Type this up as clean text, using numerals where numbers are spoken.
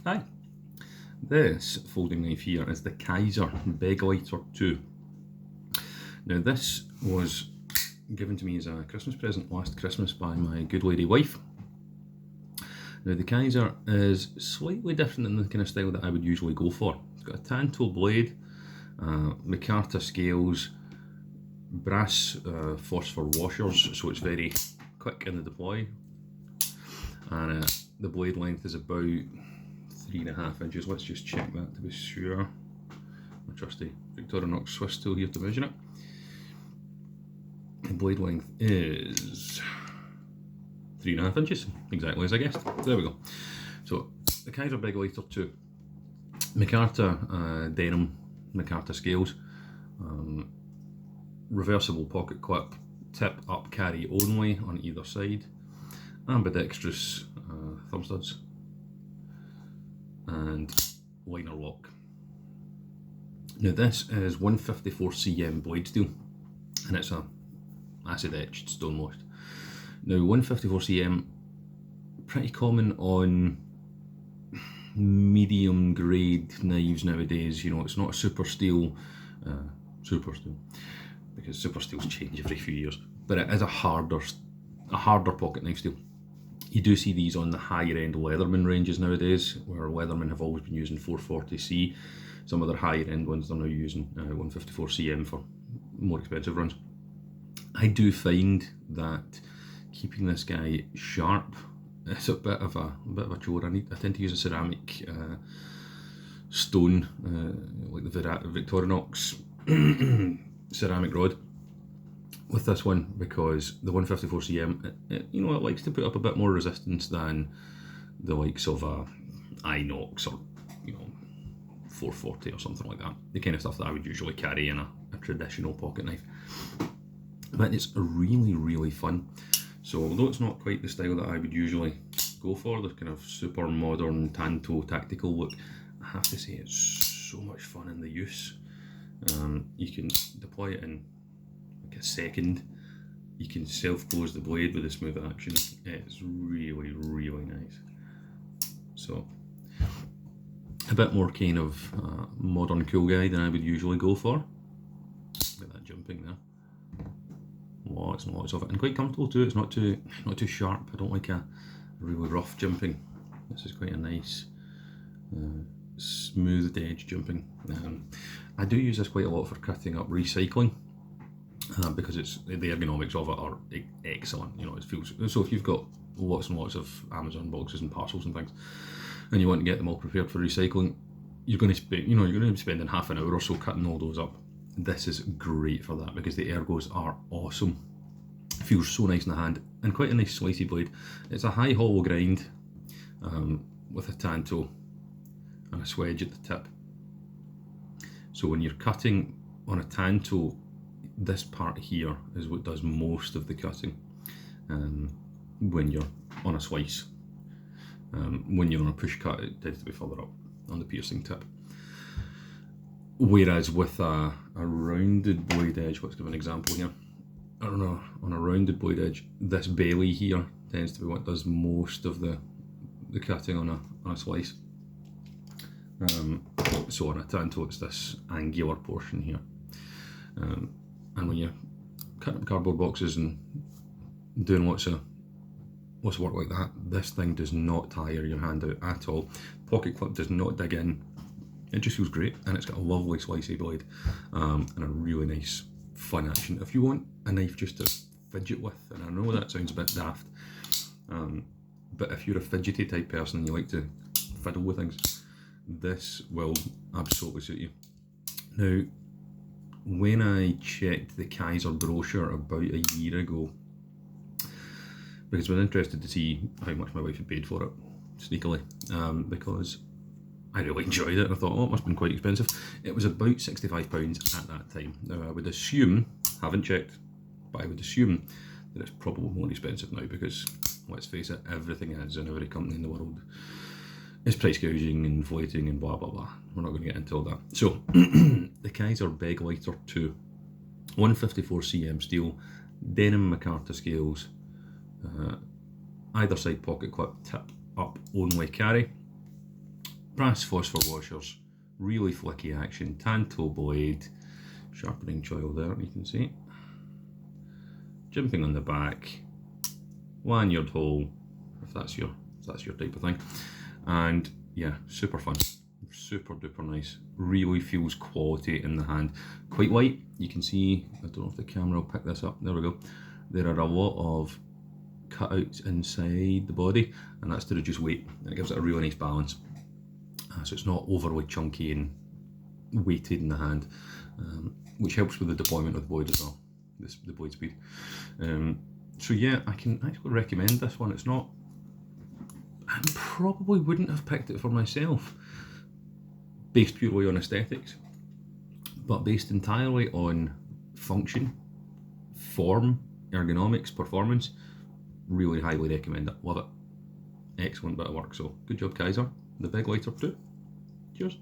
Hi. This folding knife here is the Kizer Begleiter 2. Now this was given to me as a Christmas present last Christmas by my good lady wife. Now the Kizer is slightly different in the kind of style that I would usually go for. It's got a tanto blade, micarta scales, brass phosphor washers, so it's very quick in the deploy, and the blade length is about 3.5 inches. Let's just check that to be sure. My trusty Victorinox Swiss tool here to measure it. The blade length is 3.5 inches, exactly as I guessed. There we go. So the Kizer Begleiter 2, micarta denim, micarta scales, reversible pocket clip, tip up carry only on either side, ambidextrous thumb studs, and liner lock. Now this is 154 cm blade steel, and it's a acid etched stone washed. Now 154 cm, pretty common on medium grade knives nowadays. You know, it's not a super steel, because super steels change every few years, but it is a harder pocket knife steel. You do see these on the higher end Leatherman ranges nowadays, where Leatherman have always been using 440C. Some of their higher end ones they're now using 154 cm for more expensive runs. I do find that keeping this guy sharp is a bit of a chore. I tend to use a ceramic stone, like the Victorinox ceramic rod with this one, because the 154 cm, it likes to put up a bit more resistance than the likes of Inox or 440 or something like that. The kind of stuff that I would usually carry in a traditional pocket knife. But it's really, really fun. So although it's not quite the style that I would usually go for, the kind of super modern tanto tactical look, I have to say it's so much fun in the use. You can deploy it in like a second. You can self-close the blade with a smooth action. It's really, really nice. So a bit more kind of modern cool guy than I would usually go for. Look at that jumping there. Lots and lots of it, and quite comfortable too. It's not too sharp. I don't like a really rough jumping. This is quite a nice smooth edge jumping. I do use this quite a lot for cutting up recycling, because the ergonomics of it are excellent. It feels so. If you've got lots and lots of Amazon boxes and parcels and things, and you want to get them all prepared for recycling, you're going to be spending half an hour or so cutting all those up. This is great for that because the ergos are awesome. It feels so nice in the hand, and quite a nice slicey blade. It's a high hollow grind with a tanto and a swedge at the tip. So when you're cutting on a tanto, this part here is what does most of the cutting when you're on a slice. When you're on a push cut, it tends to be further up on the piercing tip. Whereas with a rounded blade edge, let's give an example here. On a rounded blade edge, this belly here tends to be what does most of the cutting on a slice. So on a tanto, it's this angular portion here. And when you're cutting up cardboard boxes and doing lots of work like that, this thing does not tire your hand out at all. Pocket clip does not dig in. It just feels great, and it's got a lovely slicey blade and a really nice fun action. If you want a knife just to fidget with, and I know that sounds a bit daft, but if you're a fidgety type person and you like to fiddle with things, this will absolutely suit you. Now, when I checked the Kizer brochure about a year ago, because I was interested to see how much my wife had paid for it, sneakily, because I really enjoyed it. I thought, it must have been quite expensive. It was about £65 at that time. Now I would assume, haven't checked, but I would assume that it's probably more expensive now because, let's face it, everything is in every company in the world is price gouging, inflating and blah blah blah. We're not going to get into all that. So, the Kizer Begleiter 2, 154 cm steel, denim micarta scales, either side pocket clip, tip up only carry. brass phosphor washers, really flicky action, tanto blade, sharpening choil there, you can see, jimping on the back, lanyard hole, if that's your type of thing, and yeah, super fun, super duper nice, really feels quality in the hand. Quite light, you can see, I don't know if the camera will pick this up, there we go, there are a lot of cutouts inside the body, and that's to reduce weight, and it gives it a really nice balance, so it's not overly chunky and weighted in the hand, which helps with the deployment of the blade as well, the blade speed. So yeah, I can actually recommend this one. It's not, I probably wouldn't have picked it for myself based purely on aesthetics, but based entirely on function, form, ergonomics, performance, really highly recommend it. Love it. Excellent bit of work. So good job, Kizer. The Begleiter 2. Cheers.